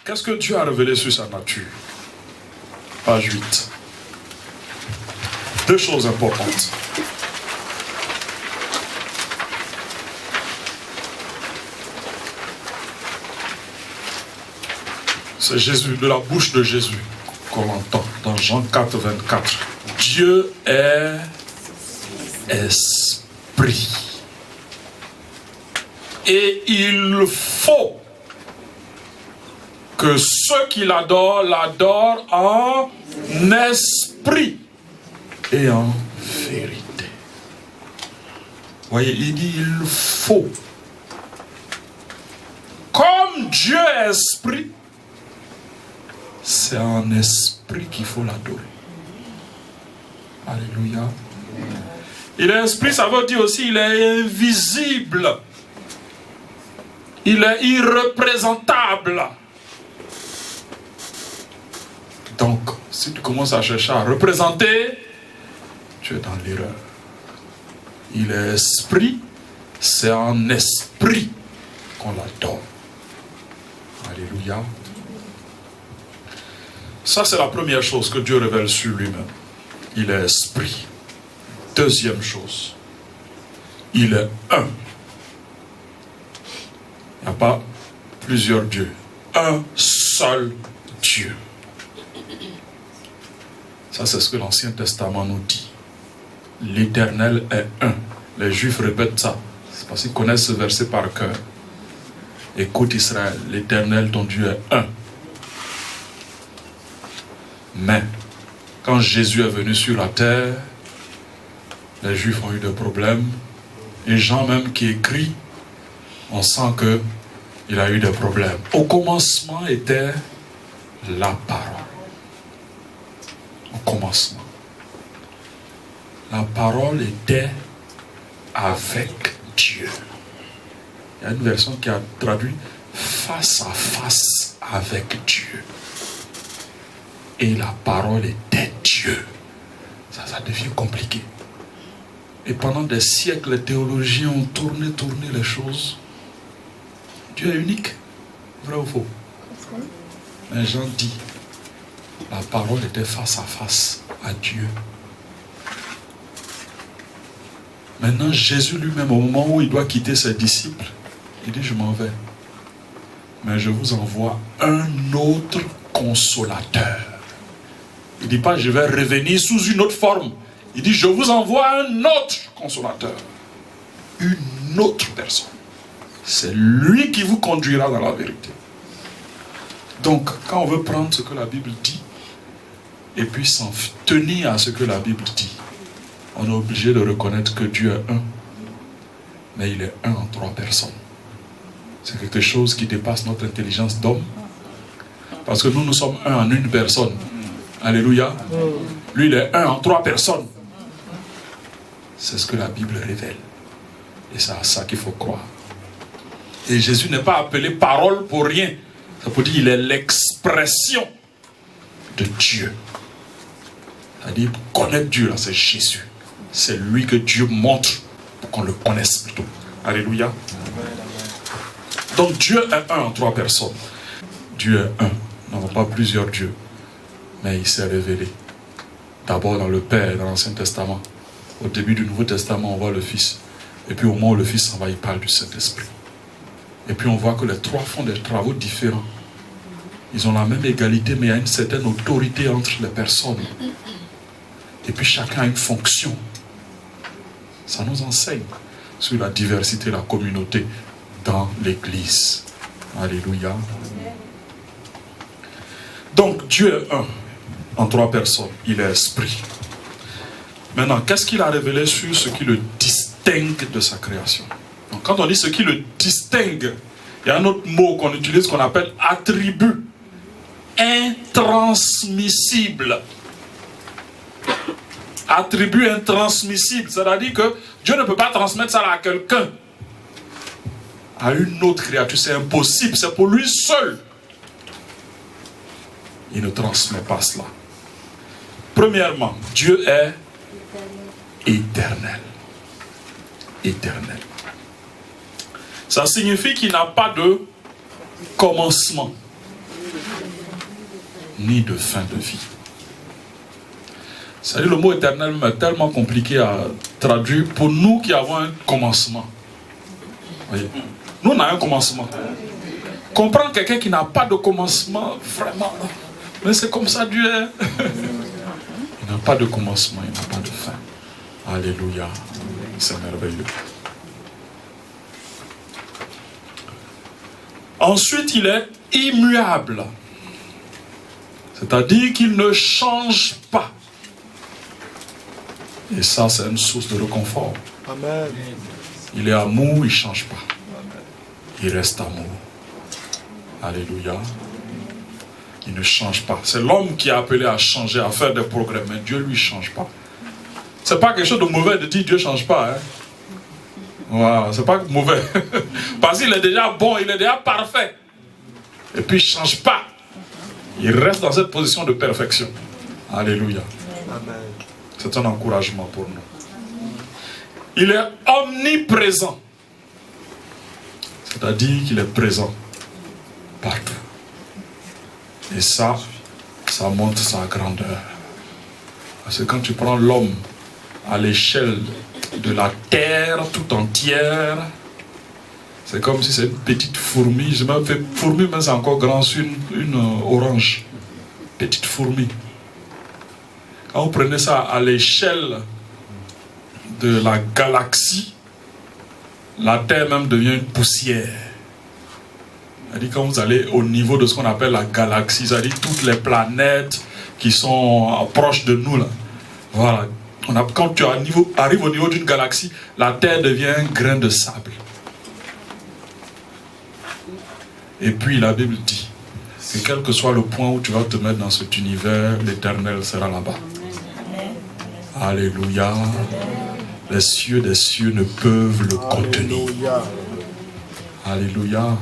qu'est-ce que Dieu a révélé sur sa nature? Page 8. Deux choses importantes. C'est Jésus, de la bouche de Jésus qu'on entend dans Jean 4, 24. Dieu est esprit. Et il faut que ceux qui l'adorent, l'adorent en esprit et en vérité. Voyez, il dit il faut. Comme Dieu est esprit, c'est en esprit qu'il faut l'adorer. Alléluia. Il est esprit, ça veut dire aussi il est invisible. Il est irreprésentable. Donc, si tu commences à chercher à représenter, tu es dans l'erreur. Il est esprit, c'est en esprit qu'on l'adore. Alléluia. Ça, c'est la première chose que Dieu révèle sur lui-même. Il est esprit. Deuxième chose, il est un. Il n'y a pas plusieurs dieux. Un seul Dieu. Ça, c'est ce que l'Ancien Testament nous dit. L'Éternel est un. Les Juifs répètent ça. C'est parce qu'ils connaissent ce verset par cœur. Écoute Israël, l'Éternel, ton Dieu, est un. Mais, quand Jésus est venu sur la terre, les Juifs ont eu des problèmes. Et Jean même qui écrit, on sent qu'il a eu des problèmes. Au commencement était la parole. Au commencement. La parole était avec Dieu. Il y a une version qui a traduit face à face avec Dieu. Et la parole était Dieu. Ça devient compliqué. Et pendant des siècles, les théologiens ont tourné les choses. Dieu est unique. Vrai ou faux? Mais Jean dit, la parole était face à face à Dieu. Maintenant, Jésus lui-même, au moment où il doit quitter ses disciples, il dit, je m'en vais. Mais je vous envoie un autre consolateur. Il ne dit pas, je vais revenir sous une autre forme. Il dit, je vous envoie un autre consolateur. Une autre personne. C'est lui qui vous conduira dans la vérité. Donc, quand on veut prendre ce que la Bible dit, et puis s'en tenir à ce que la Bible dit, on est obligé de reconnaître que Dieu est un. Mais il est un en trois personnes. C'est quelque chose qui dépasse notre intelligence d'homme. Parce que nous sommes un en une personne. Alléluia. Lui, il est un en trois personnes. C'est ce que la Bible révèle. Et c'est à ça qu'il faut croire. Et Jésus n'est pas appelé parole pour rien. Ça veut dire qu'il est l'expression de Dieu. C'est-à-dire, connaître Dieu, là, c'est Jésus. C'est lui que Dieu montre pour qu'on le connaisse plutôt. Alléluia. Donc Dieu est un en trois personnes. Dieu est un. Nous n'avons pas plusieurs dieux. Mais il s'est révélé. D'abord dans le Père, dans l'Ancien Testament. Au début du Nouveau Testament, on voit le Fils. Et puis au moment où le Fils s'en va, il parle du Saint-Esprit. Et puis on voit que les trois font des travaux différents. Ils ont la même égalité, mais il y a une certaine autorité entre les personnes. Et puis chacun a une fonction. Ça nous enseigne sur la diversité, la communauté dans l'Église. Alléluia. Donc Dieu est un, en trois personnes. Il est esprit. Maintenant, qu'est-ce qu'il a révélé sur ce qui le distingue de sa création? Donc, quand on dit ce qui le distingue, il y a un autre mot qu'on utilise qu'on appelle attribut. Intransmissible. Attribut intransmissible. C'est-à-dire que Dieu ne peut pas transmettre ça à quelqu'un. À une autre créature, c'est impossible. C'est pour lui seul. Il ne transmet pas cela. Premièrement, Dieu est éternel. Éternel. Ça signifie qu'il n'a pas de commencement. ni de fin de vie. C'est-à-dire, le mot éternel est tellement compliqué à traduire pour nous qui avons un commencement. Voyez, nous, on a un commencement. Comprendre quelqu'un qui n'a pas de commencement, vraiment, mais c'est comme ça Dieu est. Il n'a pas de commencement, il n'a pas de fin. Alléluia, c'est merveilleux. Ensuite, il est immuable. C'est-à-dire qu'il ne change pas. Et ça, c'est une source de réconfort. Amen. Il est amour, il ne change pas. Il reste amour. Alléluia. Il ne change pas. C'est l'homme qui est appelé à changer, à faire des progrès. Mais Dieu, lui, ne change pas. Ce n'est pas quelque chose de mauvais de dire Dieu ne change pas. Hein? Wow, ce n'est pas mauvais. Parce qu'il est déjà bon, il est déjà parfait. Et puis, il ne change pas. Il reste dans cette position de perfection. Alléluia. Amen. C'est un encouragement pour nous. Il est omniprésent. C'est-à-dire qu'il est présent partout. Et ça montre sa grandeur. Parce que quand tu prends l'homme à l'échelle de la terre tout entière, c'est comme si c'est une petite fourmi. Je m'en fais fourmi, mais c'est encore grand sur une orange. Petite fourmi. Quand vous prenez ça à l'échelle de la galaxie, la Terre même devient une poussière. C'est-à-dire quand vous allez au niveau de ce qu'on appelle la galaxie, c'est-à-dire toutes les planètes qui sont proches de nous, là. Voilà. Quand tu arrives au niveau d'une galaxie, la Terre devient un grain de sable. Et puis la Bible dit que quel que soit le point où tu vas te mettre dans cet univers, l'Éternel sera là-bas. Alléluia. Les cieux des cieux ne peuvent le contenir. Alléluia.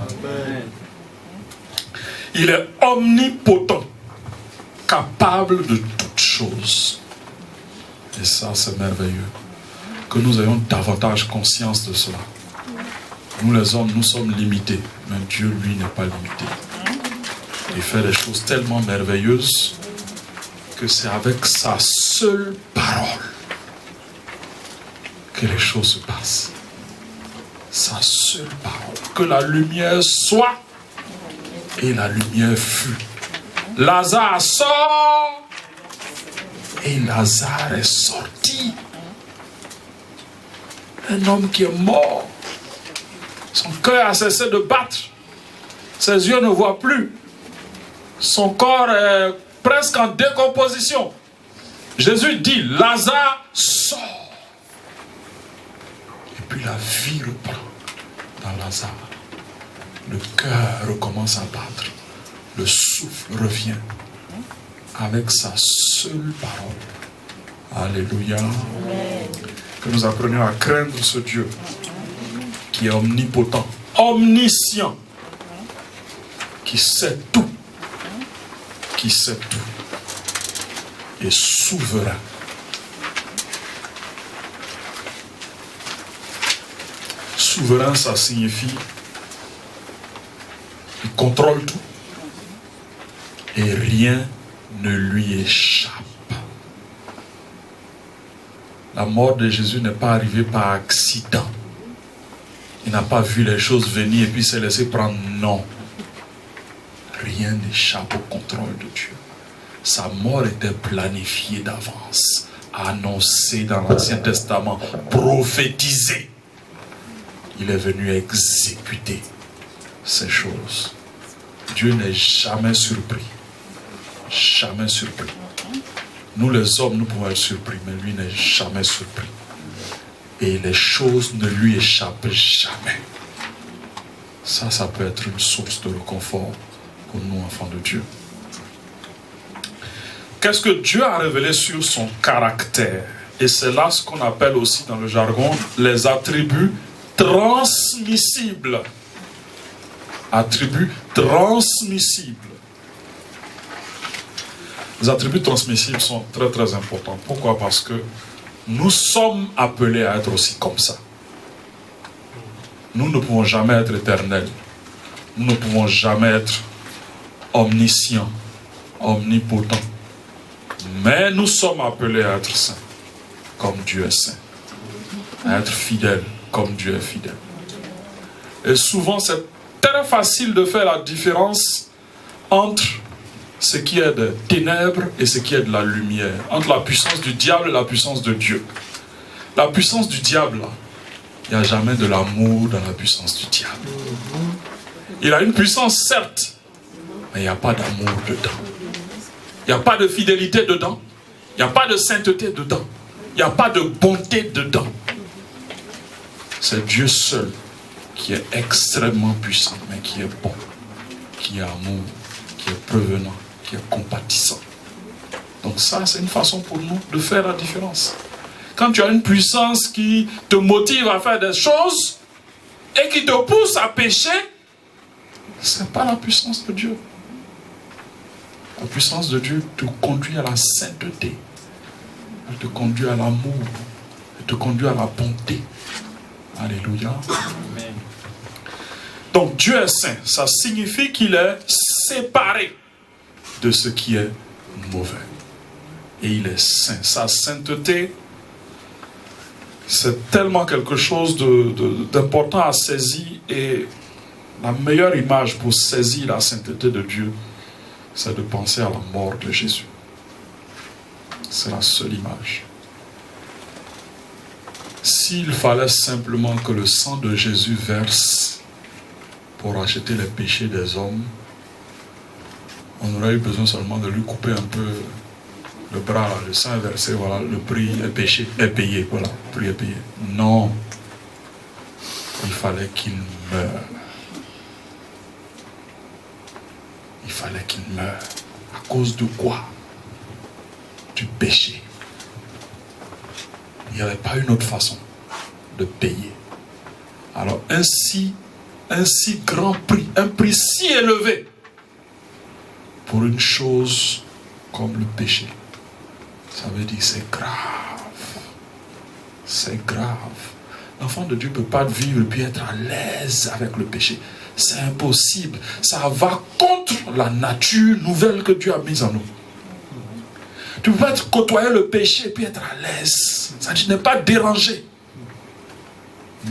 Il est omnipotent, capable de toutes choses. Et ça, c'est merveilleux. Que nous ayons davantage conscience de cela. Nous les hommes, nous sommes limités. Mais Dieu, lui, n'est pas limité. Il fait des choses tellement merveilleuses que c'est avec sa seule parole que les choses se passent. Sa seule parole. Que la lumière soit et la lumière fut. Lazare sort et Lazare est sorti. Un homme qui est mort. Son cœur a cessé de battre. Ses yeux ne voient plus. Son corps est presque en décomposition. Jésus dit, Lazare sort. Et puis la vie reprend dans Lazare. Le cœur recommence à battre. Le souffle revient avec sa seule parole. Alléluia. Amen. Que nous apprenions à craindre ce Dieu qui est omnipotent, omniscient, qui sait tout, et souverain. Souverain, ça signifie qu'il contrôle tout et rien ne lui échappe. La mort de Jésus n'est pas arrivée par accident. Il n'a pas vu les choses venir et puis s'est laissé prendre. Non. Rien n'échappe au contrôle de Dieu. Sa mort était planifiée d'avance, annoncée dans l'Ancien Testament, prophétisée. Il est venu exécuter ces choses. Dieu n'est jamais surpris. Jamais surpris. Nous les hommes, nous pouvons être surpris, mais lui n'est jamais surpris. Et les choses ne lui échappent jamais. Ça peut être une source de réconfort pour nous, enfants de Dieu. Qu'est-ce que Dieu a révélé sur son caractère? Et c'est là ce qu'on appelle aussi dans le jargon les attributs transmissibles. Attributs transmissibles. Les attributs transmissibles sont très très importants. Pourquoi? Parce que nous sommes appelés à être aussi comme ça. Nous ne pouvons jamais être éternels. Nous ne pouvons jamais être omniscient, omnipotent. Mais nous sommes appelés à être saints, comme Dieu est saint. À être fidèles, comme Dieu est fidèle. Et souvent, c'est très facile de faire la différence entre ce qui est de ténèbres et ce qui est de la lumière. Entre la puissance du diable et la puissance de Dieu. La puissance du diable, il n'y a jamais de l'amour dans la puissance du diable. Il a une puissance, certes, mais il n'y a pas d'amour dedans. Il n'y a pas de fidélité dedans. Il n'y a pas de sainteté dedans. Il n'y a pas de bonté dedans. C'est Dieu seul qui est extrêmement puissant, mais qui est bon, qui est amour, qui est prévenant, qui est compatissant. Donc ça, c'est une façon pour nous de faire la différence. Quand tu as une puissance qui te motive à faire des choses et qui te pousse à pécher, ce n'est pas la puissance de Dieu. La puissance de Dieu te conduit à la sainteté, elle te conduit à l'amour, elle te conduit à la bonté. Alléluia. Amen. Donc Dieu est saint, ça signifie qu'il est séparé de ce qui est mauvais. Et il est saint. Sa sainteté, c'est tellement quelque chose d'important à saisir. Et la meilleure image pour saisir la sainteté de Dieu, c'est de penser à la mort de Jésus. C'est la seule image. S'il fallait simplement que le sang de Jésus verse pour acheter les péchés des hommes, on aurait eu besoin seulement de lui couper un peu le bras, le sang est versé, voilà, le prix est payé, voilà, le prix est payé. Non, il fallait qu'il meure. Il fallait qu'il meure. À cause de quoi? Du péché. Il n'y avait pas une autre façon de payer. Alors un si grand prix, un prix si élevé pour une chose comme le péché, ça veut dire c'est grave. C'est grave. L'enfant de Dieu ne peut pas vivre et puis être à l'aise avec le péché. C'est impossible. Ça va contre la nature nouvelle que Dieu a mise en nous. Tu ne peux pas côtoyer le péché et puis être à l'aise. Ça n'est pas dérangé.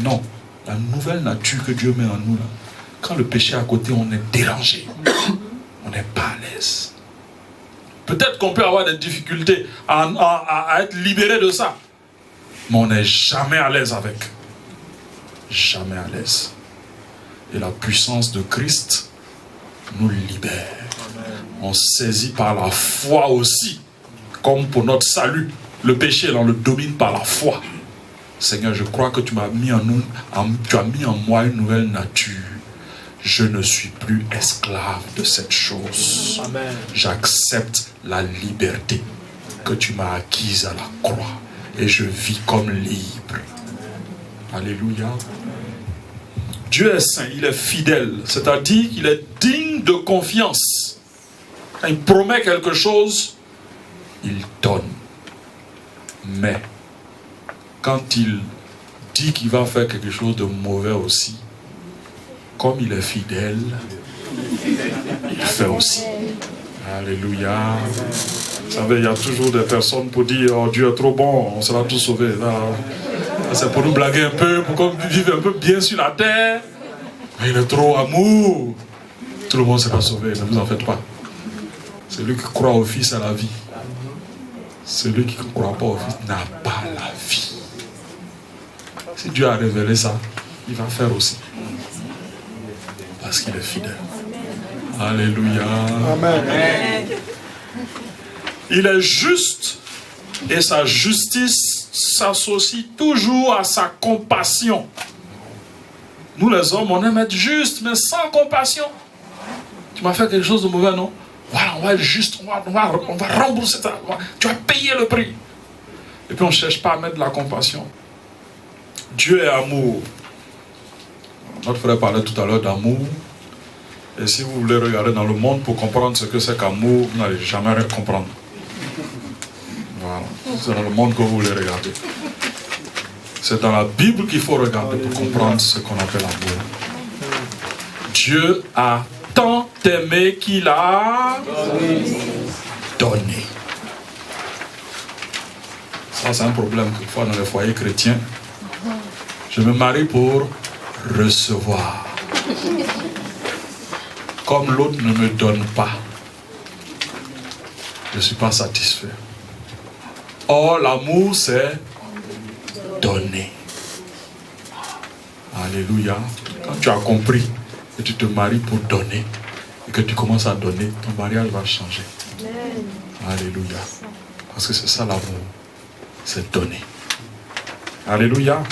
Non. La nouvelle nature que Dieu met en nous, là, quand le péché est à côté, on est dérangé. On n'est pas à l'aise. Peut-être qu'on peut avoir des difficultés à être libéré de ça. Mais on n'est jamais à l'aise avec. Jamais à l'aise. Et la puissance de Christ nous libère. On saisit par la foi aussi. Comme pour notre salut, le péché là, on le domine par la foi. Seigneur, je crois que tu m'as mis en nous, tu as mis en moi une nouvelle nature. Je ne suis plus esclave de cette chose. J'accepte la liberté que tu m'as acquise à la croix. Et je vis comme libre. Alléluia. Dieu est saint, il est fidèle. C'est-à-dire qu'il est digne de confiance. Quand il promet quelque chose, il donne. Mais quand il dit qu'il va faire quelque chose de mauvais aussi, comme il est fidèle, il fait aussi. Alléluia. Vous savez, il y a toujours des personnes pour dire oh, Dieu est trop bon, on sera tous sauvés. C'est pour nous blaguer un peu, pour qu'on vive un peu bien sur la terre. Mais il est trop amour. Tout le monde sera sauvé, ne vous en faites pas. Celui qui croit au Fils a la vie. Celui qui ne croit pas au Fils n'a pas la vie. Si Dieu a révélé ça, il va faire aussi. Parce qu'il est fidèle. Alléluia. Amen. Il est juste et sa justice s'associe toujours à sa compassion. Nous les hommes, on aime être juste, mais sans compassion. Tu m'as fait quelque chose de mauvais, non? Voilà, on va être juste, on va rembourser ça. Tu vas payer le prix. Et puis on ne cherche pas à mettre de la compassion. Dieu est amour. Notre frère parlait tout à l'heure d'amour. Et si vous voulez regarder dans le monde pour comprendre ce que c'est qu'amour, vous n'allez jamais rien comprendre. Voilà. C'est dans le monde que vous voulez regarder. C'est dans la Bible qu'il faut regarder pour comprendre ce qu'on appelle l'amour. Dieu a tant t'aimer qu'il a donné. Ça, c'est un problème quelquefois dans les foyers chrétiens. Je me marie pour recevoir. Comme l'autre ne me donne pas, je ne suis pas satisfait. Or, l'amour, c'est donner. Alléluia. Quand tu as compris que tu te maries pour donner et que tu commences à donner, ton mariage va changer. Alléluia. Parce que c'est ça l'amour. C'est donner. Alléluia.